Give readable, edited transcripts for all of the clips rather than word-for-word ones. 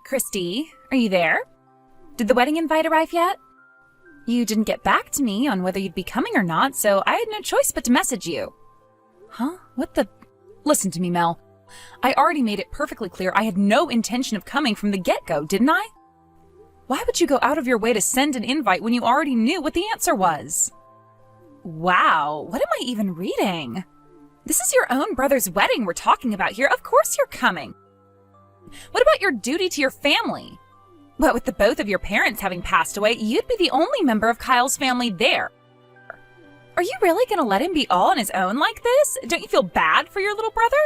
Christy, are you there? Did the wedding invite arrive yet? You didn't get back to me on whether you'd be coming or not, so I had no choice but to message you. Huh? What the? Listen to me, Mel. I already made it perfectly clear I had no intention of coming from the get-go, didn't I? Why would you go out of your way to send an invite when you already knew what the answer was? Wow, what am I even reading? This is your own brother's wedding we're talking about here. Of course you're coming. What about your duty to your family? What with the both of your parents having passed away, you'd be the only member of Kyle's family there. Are you really going to let him be all on his own like this? Don't you feel bad for your little brother?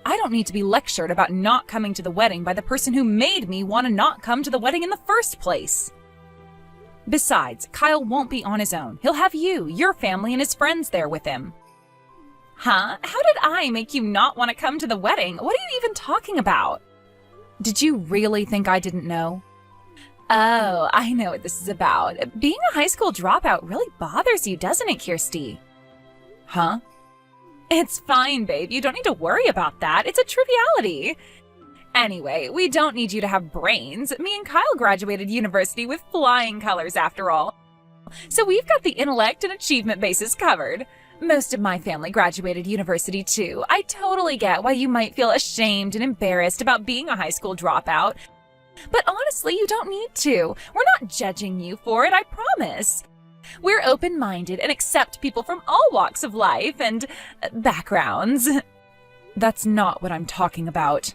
I don't need to be lectured about not coming to the wedding by the person who made me want to not come to the wedding in the first place. Besides, Kyle won't be on his own. He'll have you, your family, and his friends there with him. Huh? How did I make you not want to come to the wedding? What are you even talking about? Did you really think I didn't know? Oh, I know what this is about. Being a high school dropout really bothers you, doesn't it, Kirsty? Huh? It's fine, babe. You don't need to worry about that. It's a triviality. Anyway, we don't need you to have brains. Me and Kyle graduated university with flying colors, after all. So we've got the intellect and achievement bases covered. Most of my family graduated university, too. I totally get why you might feel ashamed and embarrassed about being a high school dropout. But honestly, you don't need to. We're not judging you for it, I promise. We're open-minded and accept people from all walks of life and backgrounds. That's not what I'm talking about.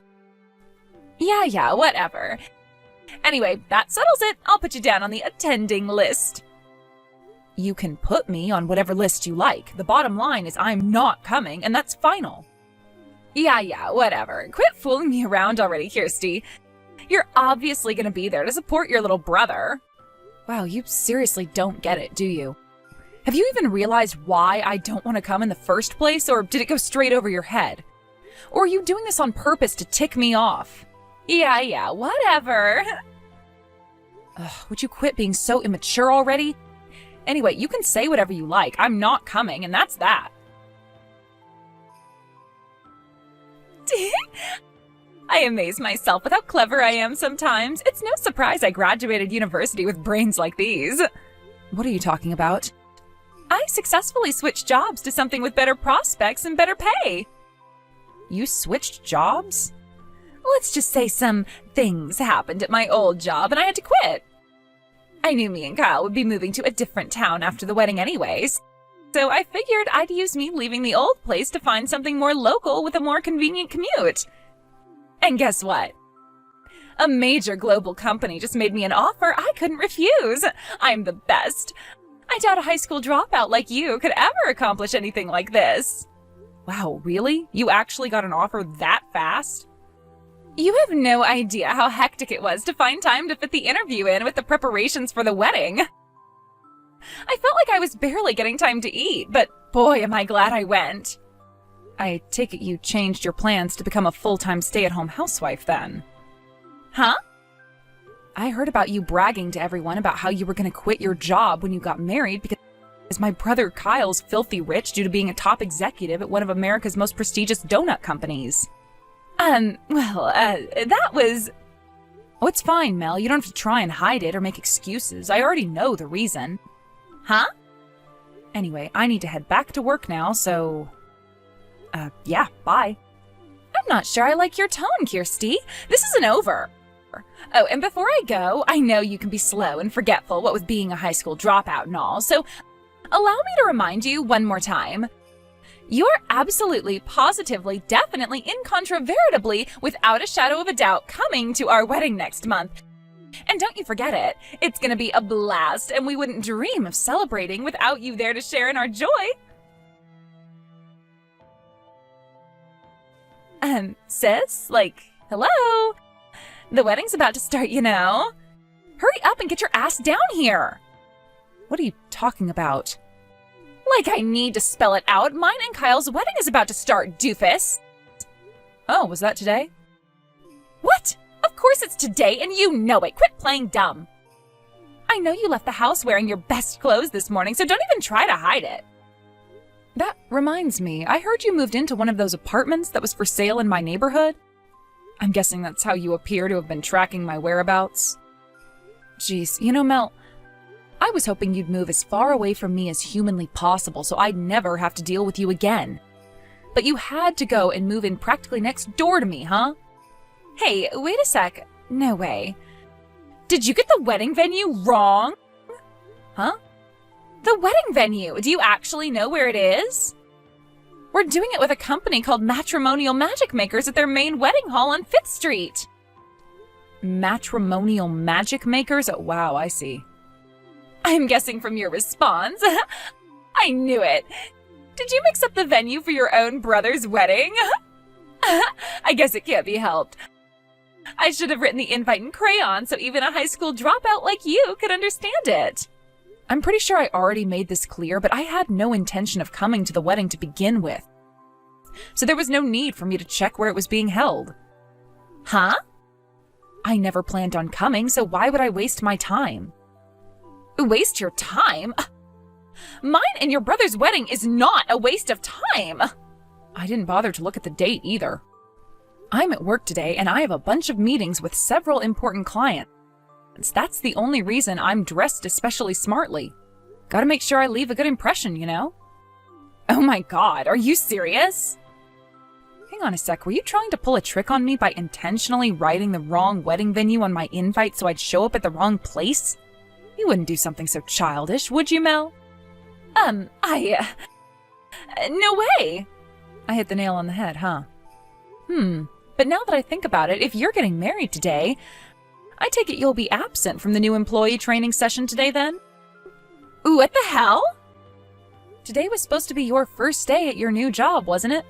Yeah, whatever. Anyway, that settles it. I'll put you down on the attending list. You can put me on whatever list you like. The bottom line is I'm not coming, and that's final. Yeah, whatever. Quit fooling me around already, Kirsty. You're obviously going to be there to support your little brother. Wow, you seriously don't get it, do you? Have you even realized why I don't want to come in the first place, or did it go straight over your head? Or are you doing this on purpose to tick me off? Yeah, whatever. Ugh, would you quit being so immature already? Anyway, you can say whatever you like. I'm not coming, and that's that. I amaze myself with how clever I am sometimes. It's no surprise I graduated university with brains like these. What are you talking about? I successfully switched jobs to something with better prospects and better pay. You switched jobs? Let's just say some things happened at my old job and I had to quit. I knew me and Kyle would be moving to a different town after the wedding anyways. So I figured I'd use me leaving the old place to find something more local with a more convenient commute. And guess what? A major global company just made me an offer I couldn't refuse. I'm the best. I doubt a high school dropout like you could ever accomplish anything like this. Wow, really? You actually got an offer that fast? You have no idea how hectic it was to find time to fit the interview in with the preparations for the wedding. I felt like I was barely getting time to eat, but boy, am I glad I went. I take it you changed your plans to become a full-time stay-at-home housewife then. Huh? I heard about you bragging to everyone about how you were going to quit your job when you got married because my brother Kyle's filthy rich due to being a top executive at one of America's most prestigious donut companies. That was... Oh, it's fine, Mel. You don't have to try and hide it or make excuses. I already know the reason. Huh? Anyway, I need to head back to work now, so... yeah, bye. I'm not sure I like your tone, Kirsty. This isn't over. Oh, and before I go, I know you can be slow and forgetful, what with being a high school dropout and all, so allow me to remind you one more time. You are absolutely, positively, definitely, incontrovertibly, without a shadow of a doubt, coming to our wedding next month. And don't you forget it. It's gonna be a blast, and we wouldn't dream of celebrating without you there to share in our joy. Sis? Like, hello? The wedding's about to start, you know. Hurry up and get your ass down here. What are you talking about? Like I need to spell it out. Mine and Kyle's wedding is about to start, doofus. Oh, was that today? What? Of course it's today, and you know it. Quit playing dumb. I know you left the house wearing your best clothes this morning, so don't even try to hide it. That reminds me, I heard you moved into one of those apartments that was for sale in my neighborhood. I'm guessing that's how you appear to have been tracking my whereabouts. Jeez, you know, Mel, I was hoping you'd move as far away from me as humanly possible so I'd never have to deal with you again. But you had to go and move in practically next door to me, huh? Hey, wait a sec. No way. Did you get the wedding venue wrong? Huh? The wedding venue! Do you actually know where it is? We're doing it with a company called Matrimonial Magic Makers at their main wedding hall on 5th Street. Matrimonial Magic Makers? Oh, wow, I see. I'm guessing from your response. I knew it. Did you mix up the venue for your own brother's wedding? I guess it can't be helped. I should have written the invite in crayon so even a high school dropout like you could understand it. I'm pretty sure I already made this clear, but I had no intention of coming to the wedding to begin with. So there was no need for me to check where it was being held. Huh? I never planned on coming, so why would I waste my time? Waste your time? Mine and your brother's wedding is not a waste of time. I didn't bother to look at the date either. I'm at work today and I have a bunch of meetings with several important clients. That's the only reason I'm dressed especially smartly. Gotta make sure I leave a good impression, you know? Oh my god, are you serious? Hang on a sec, were you trying to pull a trick on me by intentionally writing the wrong wedding venue on my invite so I'd show up at the wrong place? You wouldn't do something so childish, would you, Mel? No way! I hit the nail on the head, huh? But now that I think about it, if you're getting married today, I take it you'll be absent from the new employee training session today then? Ooh, what the hell? Today was supposed to be your first day at your new job, wasn't it?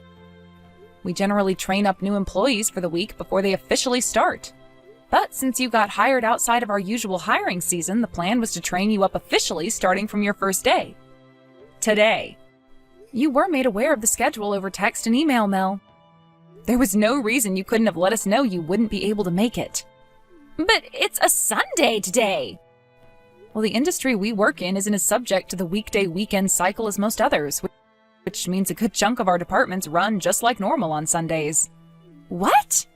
We generally train up new employees for the week before they officially start. But since you got hired outside of our usual hiring season, the plan was to train you up officially starting from your first day. Today. You were made aware of the schedule over text and email, Mel. There was no reason you couldn't have let us know you wouldn't be able to make it. But it's a Sunday today! Well, the industry we work in isn't as subject to the weekday-weekend cycle as most others, which means a good chunk of our departments run just like normal on Sundays. What?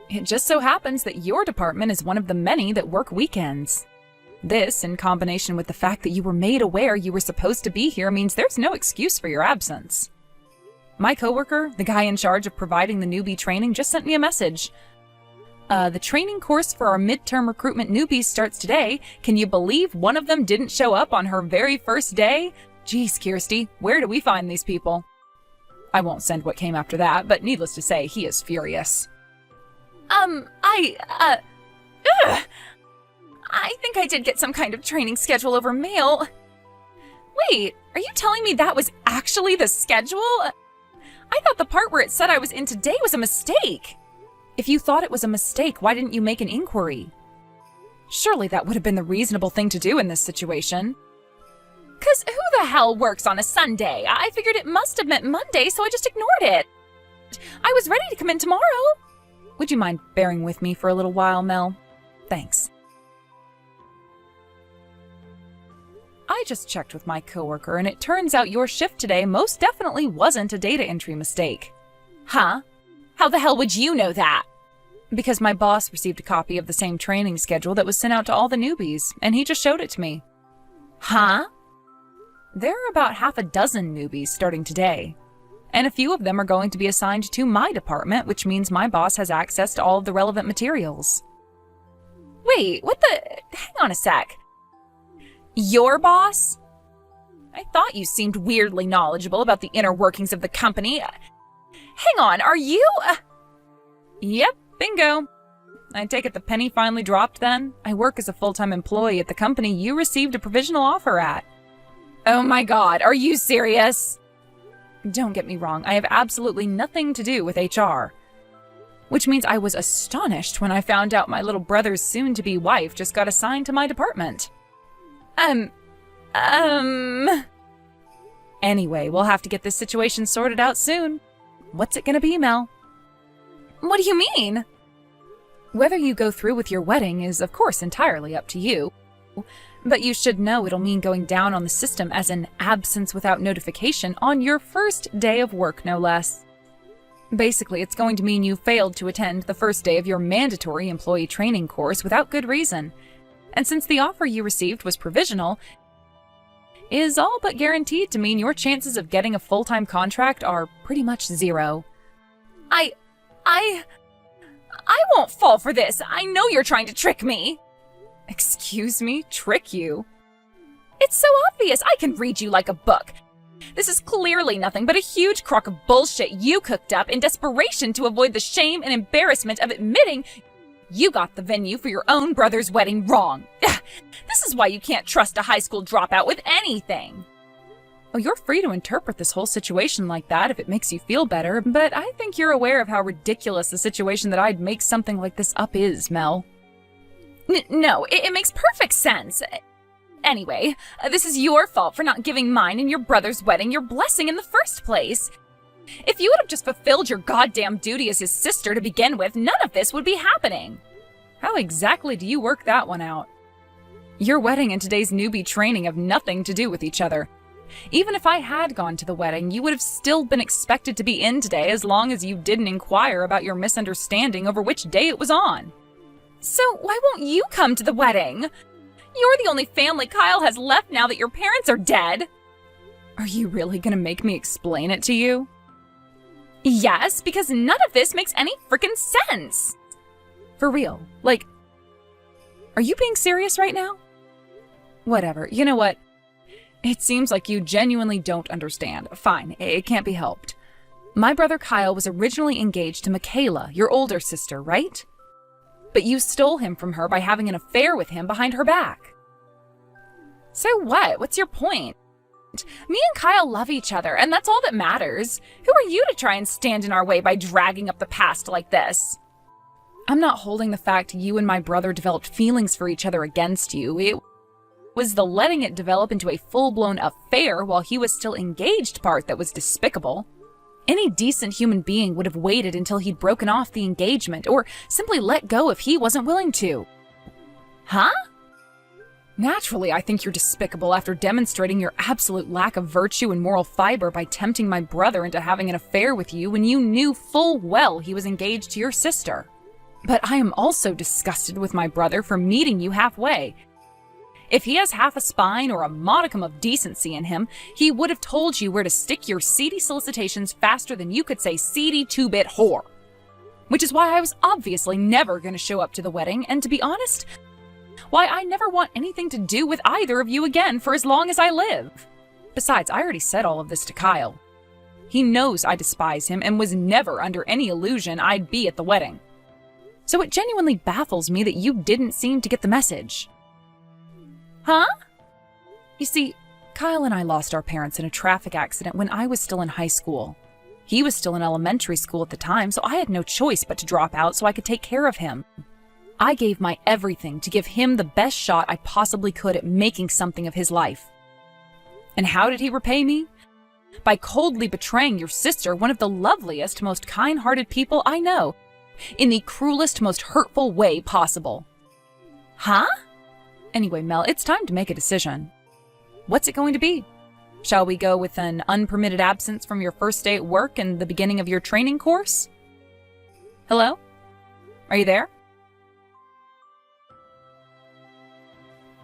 It just so happens that your department is one of the many that work weekends. This, in combination with the fact that you were made aware you were supposed to be here, means there's no excuse for your absence. My coworker, the guy in charge of providing the newbie training, just sent me a message. The training course for our midterm recruitment newbies starts today. Can you believe one of them didn't show up on her very first day? Geez, Kirsty, where do we find these people? I won't send what came after that, but needless to say, he is furious. I think I did get some kind of training schedule over mail. Wait, are you telling me that was actually the schedule? I thought the part where it said I was in today was a mistake. If you thought it was a mistake, why didn't you make an inquiry? Surely that would have been the reasonable thing to do in this situation. 'Cause who the hell works on a Sunday? I figured it must have meant Monday, so I just ignored it. I was ready to come in tomorrow. Would you mind bearing with me for a little while, Mel? Thanks. I just checked with my coworker, and it turns out your shift today most definitely wasn't a data entry mistake. Huh? How the hell would you know that? Because my boss received a copy of the same training schedule that was sent out to all the newbies, and he just showed it to me. Huh? There are about half a dozen newbies starting today, and a few of them are going to be assigned to my department, which means my boss has access to all of the relevant materials. Wait, what the... Hang on a sec. Your boss? I thought you seemed weirdly knowledgeable about the inner workings of the company. Hang on, are you... Yep, bingo. I take it the penny finally dropped then? I work as a full-time employee at the company you received a provisional offer at. Oh my god, are you serious? Don't get me wrong, I have absolutely nothing to do with HR. Which means I was astonished when I found out my little brother's soon-to-be wife just got assigned to my department. Anyway, we'll have to get this situation sorted out soon. What's it gonna be, Mel? What do you mean? Whether you go through with your wedding is, of course, entirely up to you. But you should know it'll mean going down on the system as an absence without notification on your first day of work, no less. Basically, it's going to mean you failed to attend the first day of your mandatory employee training course without good reason. And since the offer you received was provisional, is all but guaranteed to mean your chances of getting a full-time contract are pretty much zero. I won't fall for this. I know you're trying to trick me. Excuse me? Trick you? It's so obvious. I can read you like a book. This is clearly nothing but a huge crock of bullshit you cooked up in desperation to avoid the shame and embarrassment of admitting you got the venue for your own brother's wedding wrong. This is why you can't trust a high school dropout with anything. Oh, you're free to interpret this whole situation like that if it makes you feel better, but I think you're aware of how ridiculous the situation that I'd make something like this up is, Mel. No, it makes perfect sense. Anyway, this is your fault for not giving mine and your brother's wedding your blessing in the first place. If you would have just fulfilled your goddamn duty as his sister to begin with, none of this would be happening. How exactly do you work that one out? Your wedding and today's newbie training have nothing to do with each other. Even if I had gone to the wedding, you would have still been expected to be in today as long as you didn't inquire about your misunderstanding over which day it was on. So why won't you come to the wedding? You're the only family Kyle has left now that your parents are dead. Are you really gonna make me explain it to you? Yes, because none of this makes any frickin' sense. For real, like, are you being serious right now? Whatever, you know what? It seems like you genuinely don't understand. Fine, it can't be helped. My brother Kyle was originally engaged to Michaela, your older sister, right? But you stole him from her by having an affair with him behind her back. So what? What's your point? Me and Kyle love each other, and that's all that matters. Who are you to try and stand in our way by dragging up the past like this? I'm not holding the fact you and my brother developed feelings for each other against you. It was the letting it develop into a full-blown affair while he was still engaged part that was despicable. Any decent human being would have waited until he'd broken off the engagement, or simply let go if he wasn't willing to. Huh? Naturally, I think you're despicable after demonstrating your absolute lack of virtue and moral fiber by tempting my brother into having an affair with you when you knew full well he was engaged to your sister. But I am also disgusted with my brother for meeting you halfway. If he has half a spine or a modicum of decency in him, he would have told you where to stick your seedy solicitations faster than you could say seedy two-bit whore. Which is why I was obviously never going to show up to the wedding, and to be honest, why I never want anything to do with either of you again for as long as I live. Besides, I already said all of this to Kyle. He knows I despise him and was never under any illusion I'd be at the wedding. So it genuinely baffles me that you didn't seem to get the message. Huh? You see, Kyle and I lost our parents in a traffic accident when I was still in high school. He was still in elementary school at the time, so I had no choice but to drop out so I could take care of him. I gave my everything to give him the best shot I possibly could at making something of his life. And how did he repay me? By coldly betraying your sister, one of the loveliest, most kind-hearted people I know, in the cruelest, most hurtful way possible. Huh? Anyway, Mel, it's time to make a decision. What's it going to be? Shall we go with an unpermitted absence from your first day at work and the beginning of your training course? Hello? Are you there?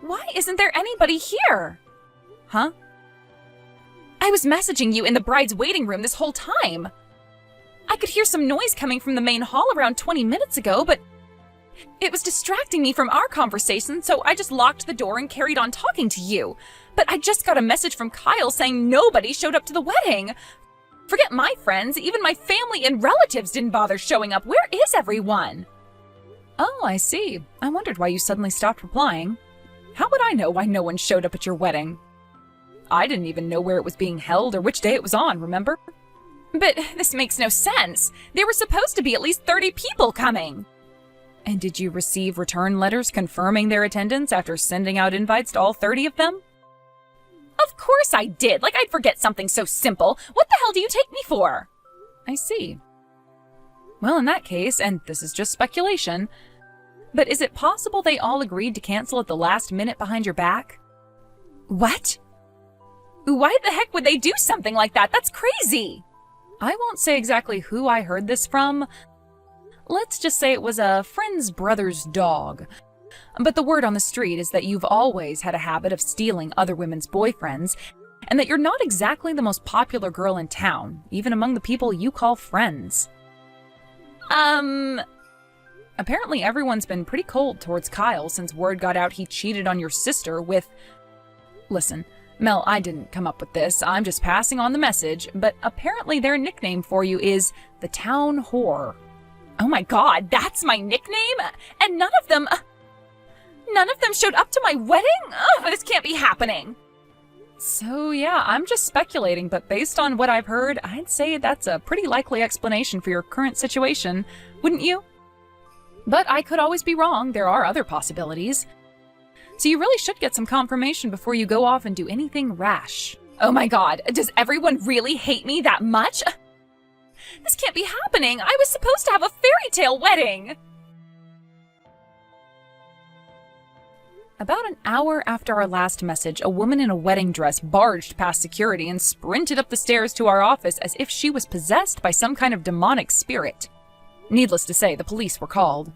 Why isn't there anybody here? Huh? I was messaging you in the bride's waiting room this whole time. I could hear some noise coming from the main hall around 20 minutes ago, but it was distracting me from our conversation, so I just locked the door and carried on talking to you. But I just got a message from Kyle saying nobody showed up to the wedding. Forget my friends, even my family and relatives didn't bother showing up. Where is everyone? Oh, I see. I wondered why you suddenly stopped replying. How would I know why no one showed up at your wedding? I didn't even know where it was being held or which day it was on, remember? But this makes no sense. There were supposed to be at least 30 people coming. And did you receive return letters confirming their attendance after sending out invites to all 30 of them? Of course I did. Like I'd forget something so simple. What the hell do you take me for? I see. Well, in that case, and this is just speculation, but is it possible they all agreed to cancel at the last minute behind your back? What? Why the heck would they do something like that? That's crazy. I won't say exactly who I heard this from. Let's just say it was a friend's brother's dog. But the word on the street is that you've always had a habit of stealing other women's boyfriends, and that you're not exactly the most popular girl in town, even among the people you call friends. Apparently everyone's been pretty cold towards Kyle since word got out he cheated on your sister with... Listen, Mel, I didn't come up with this, I'm just passing on the message, but apparently their nickname for you is the Town Whore. Oh my god, that's my nickname? And none of them showed up to my wedding? Ugh, this can't be happening. So yeah, I'm just speculating, but based on what I've heard, I'd say that's a pretty likely explanation for your current situation, wouldn't you? But I could always be wrong, there are other possibilities. So you really should get some confirmation before you go off and do anything rash. Oh my god, does everyone really hate me that much? This can't be happening, I was supposed to have a fairy tale wedding! About an hour after our last message, a woman in a wedding dress barged past security and sprinted up the stairs to our office as if she was possessed by some kind of demonic spirit. Needless to say, the police were called.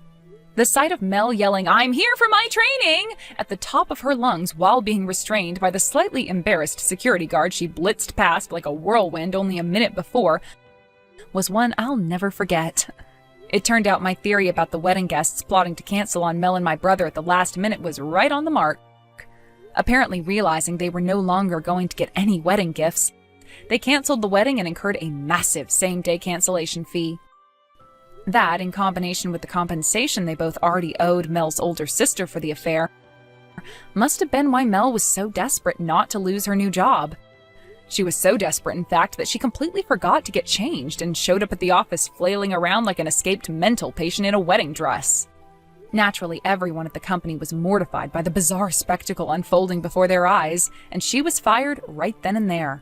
The sight of Mel yelling, "I'm here for my training!" at the top of her lungs while being restrained by the slightly embarrassed security guard she blitzed past like a whirlwind only a minute before was one I'll never forget. It turned out my theory about the wedding guests plotting to cancel on Mel and my brother at the last minute was right on the mark. Apparently realizing they were no longer going to get any wedding gifts, they canceled the wedding and incurred a massive same-day cancellation fee. That, in combination with the compensation they both already owed Mel's older sister for the affair, must have been why Mel was so desperate not to lose her new job. She was so desperate, in fact, that she completely forgot to get changed and showed up at the office flailing around like an escaped mental patient in a wedding dress. Naturally, everyone at the company was mortified by the bizarre spectacle unfolding before their eyes, and she was fired right then and there.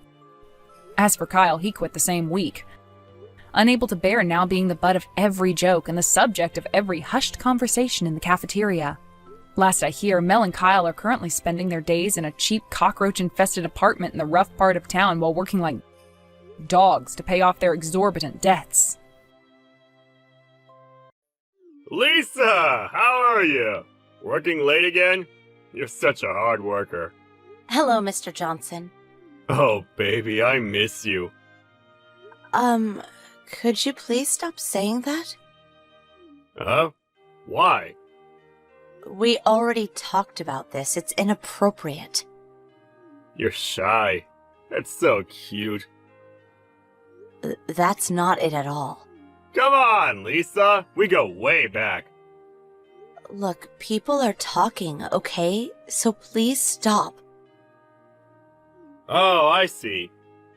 As for Kyle, he quit the same week, unable to bear now being the butt of every joke and the subject of every hushed conversation in the cafeteria. Last I hear, Mel and Kyle are currently spending their days in a cheap cockroach-infested apartment in the rough part of town while working like dogs to pay off their exorbitant debts. Lisa, how are you? Working late again? You're such a hard worker. Hello, Mr. Johnson. Oh, baby, I miss you. Could you please stop saying that? Huh? Why? We already talked about this. It's inappropriate. You're shy. That's so cute. That's not it at all. Come on, Lisa. We go way back. Look, people are talking, okay? So please stop. Oh, I see.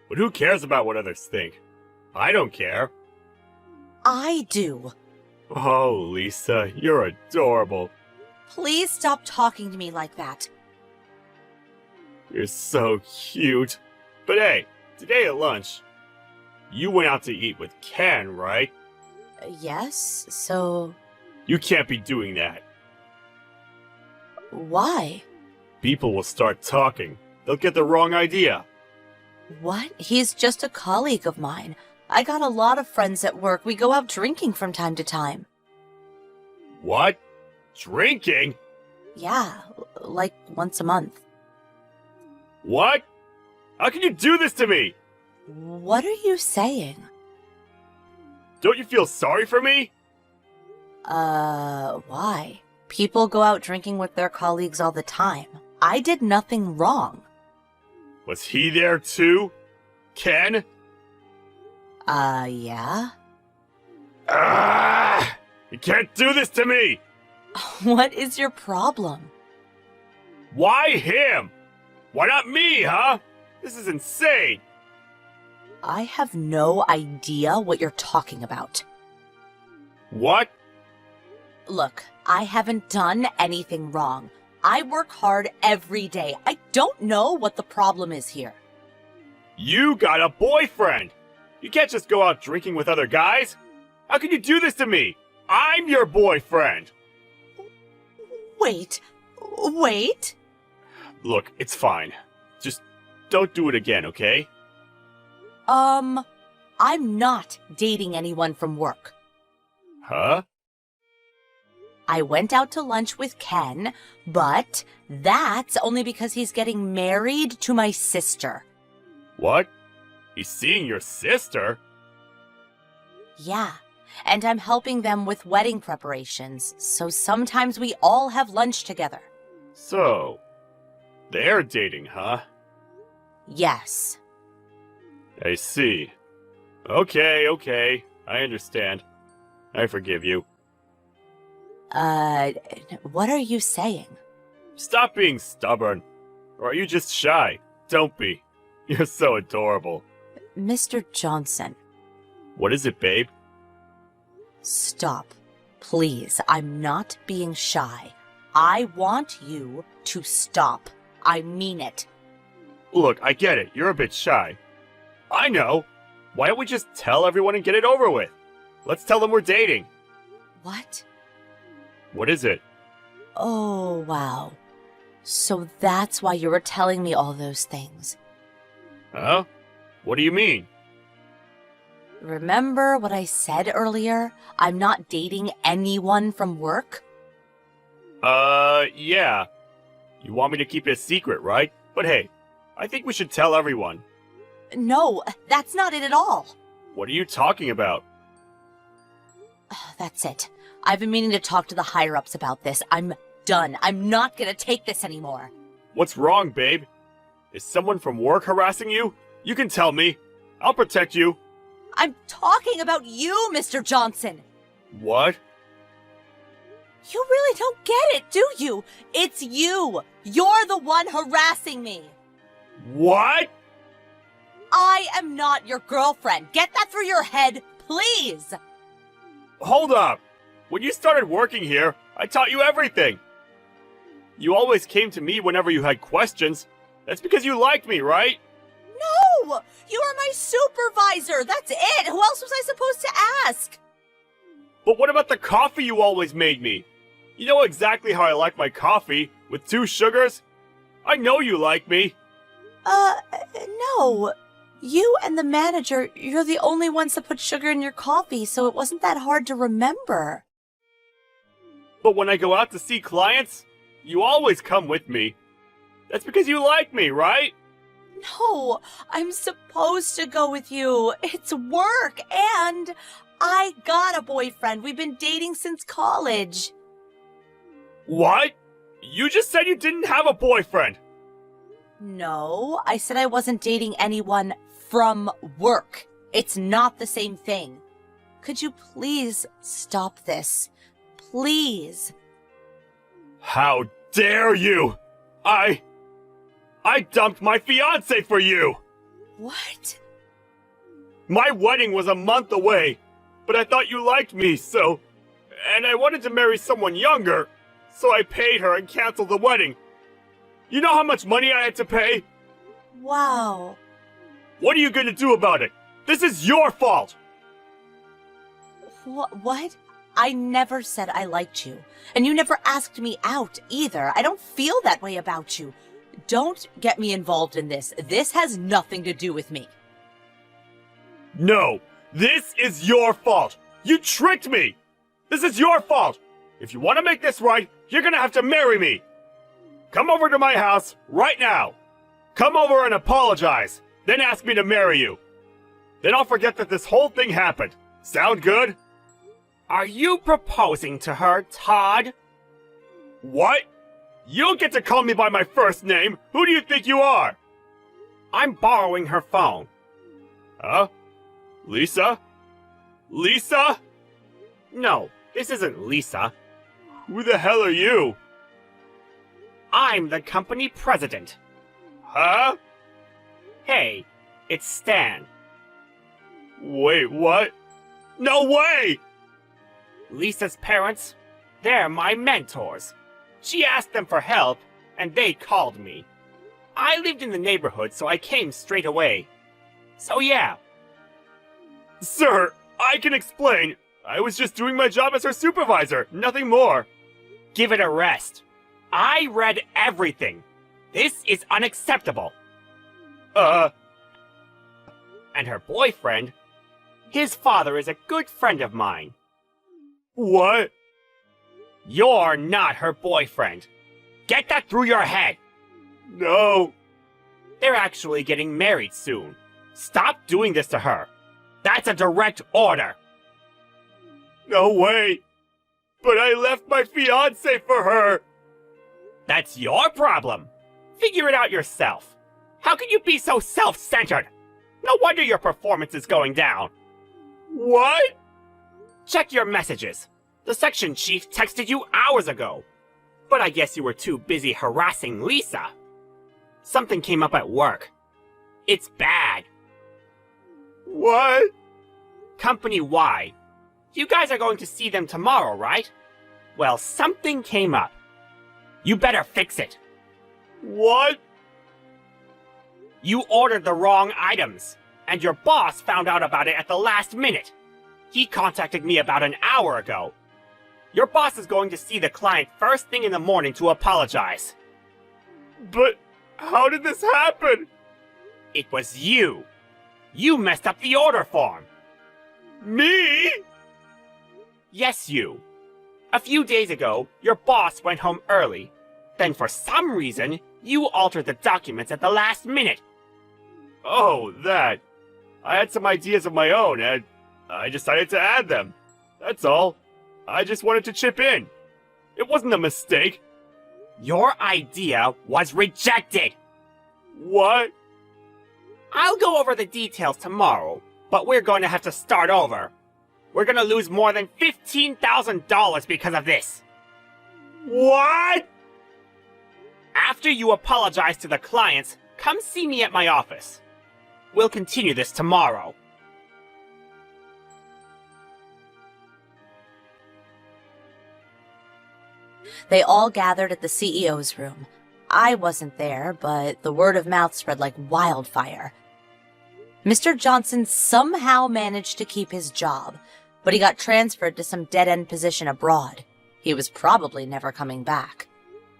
But who cares about what others think? I don't care. I do. Oh, Lisa, you're adorable. Please stop talking to me like that. You're so cute. But hey, today at lunch, you went out to eat with Ken, right? Yes, so... You can't be doing that. Why? People will start talking. They'll get the wrong idea. What? He's just a colleague of mine. I got a lot of friends at work. We go out drinking from time to time. What? Drinking? Yeah, like once a month. What? How can you do this to me? What are you saying? Don't you feel sorry for me? Why? People go out drinking with their colleagues all the time. I did nothing wrong. Was he there too? Ken? Yeah? Ah! You can't do this to me! What is your problem? Why him? Why not me, huh? This is insane! I have no idea what you're talking about. What? Look, I haven't done anything wrong. I work hard every day. I don't know what the problem is here. You got a boyfriend! You can't just go out drinking with other guys! How can you do this to me? I'm your boyfriend! Wait. Look, it's fine. Just don't do it again, okay? I'm not dating anyone from work. Huh? I went out to lunch with Ken, but that's only because he's getting married to my sister. What? He's seeing your sister? Yeah, and I'm helping them with wedding preparations, so sometimes we all have lunch together. So, they're dating, huh? Yes. I see. Okay, I understand. I forgive you. What are you saying? Stop being stubborn. Or are you just shy? Don't be. You're so adorable. Mr. Johnson, What is it, babe? stop. Please, I'm not being shy. I want you to stop. I mean it. Look, I get it. You're a bit shy. I know. Why don't we just tell everyone and get it over with? Let's tell them we're dating. What? What is it? Oh, wow. So that's why you were telling me all those things. Huh? What do you mean? Remember what I said earlier? I'm not dating anyone from work? Yeah. You want me to keep it a secret, right? But hey, I think we should tell everyone. No, that's not it at all. What are you talking about? That's it. I've been meaning to talk to the higher-ups about this. I'm done. I'm not gonna take this anymore. What's wrong, babe? Is someone from work harassing you? You can tell me. I'll protect you. I'm talking about you, Mr. Johnson. What? You really don't get it, do you? It's you. You're the one harassing me. What? I am not your girlfriend. Get that through your head, please. Hold up. When you started working here, I taught you everything. You always came to me whenever you had questions. That's because you liked me, right? No! You are my supervisor. That's it. Who else was I supposed to ask? But what about the coffee you always made me? You know exactly how I like my coffee, with 2 sugars? I know you like me. No. You and the manager, you're the only ones that put sugar in your coffee, so it wasn't that hard to remember. But when I go out to see clients, you always come with me. That's because you like me, right? No, I'm supposed to go with you. It's work, and I got a boyfriend. We've been dating since college. What? You just said you didn't have a boyfriend. No, I said I wasn't dating anyone from work. It's not the same thing. Could you please stop this? Please. How dare you! I dumped my fiancé for you! What? My wedding was a month away, but I thought you liked me, so... And I wanted to marry someone younger, so I paid her and canceled the wedding. You know how much money I had to pay? Wow. What are you gonna do about it? This is your fault! What? I never said I liked you. And you never asked me out either. I don't feel that way about you. Don't get me involved in this. This has nothing to do with me. No, this is your fault! You tricked me! This is your fault! If you want to make this right, you're gonna have to marry me! Come over to my house right now! Come over and apologize, then ask me to marry you. Then I'll forget that this whole thing happened. Sound good? Are you proposing to her, Todd? What? You don't get to call me by my first name. Who do you think you are? I'm borrowing her phone. Huh? Lisa? Lisa? No, this isn't Lisa. Who the hell are you? I'm the company president. Huh? Hey, it's Stan. Wait, what? No way! Lisa's parents, they're my mentors. She asked them for help, and they called me. I lived in the neighborhood, so I came straight away. So yeah. Sir, I can explain. I was just doing my job as her supervisor, nothing more. Give it a rest. I read everything. This is unacceptable. And her boyfriend, His father is a good friend of mine. What? You're not her boyfriend. Get that through your head. No. They're actually getting married soon. Stop doing this to her. That's a direct order. No way. But I left my fiancé for her. That's your problem. Figure it out yourself. How can you be so self-centered? No wonder your performance is going down. What? Check your messages. The section chief texted you hours ago. But I guess you were too busy harassing Lisa. Something came up at work. It's bad. What? Company-wide. You guys are going to see them tomorrow, right? Well, something came up. You better fix it. What? You ordered the wrong items, and your boss found out about it at the last minute. He contacted me about an hour ago. Your boss is going to see the client first thing in the morning to apologize. But how did this happen? It was you. You messed up the order form. Me? Yes, you. A few days ago, your boss went home early. Then for some reason, you altered the documents at the last minute. Oh, that. I had some ideas of my own, and I decided to add them. That's all. I just wanted to chip in. It wasn't a mistake. Your idea was rejected. What? I'll go over the details tomorrow, but we're going to have to start over. We're going to lose more than $15,000 because of this. What? After you apologize to the clients, come see me at my office. We'll continue this tomorrow. They all gathered at the CEO's room. I wasn't there, but the word of mouth spread like wildfire. Mr. Johnson somehow managed to keep his job, but he got transferred to some dead-end position abroad. He was probably never coming back.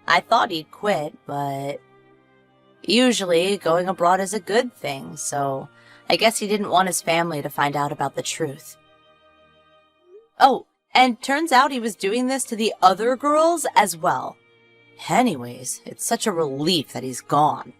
I thought he'd quit, but usually going abroad is a good thing, so I guess he didn't want his family to find out about the truth. Oh, and turns out he was doing this to the other girls as well. Anyways, it's such a relief that he's gone.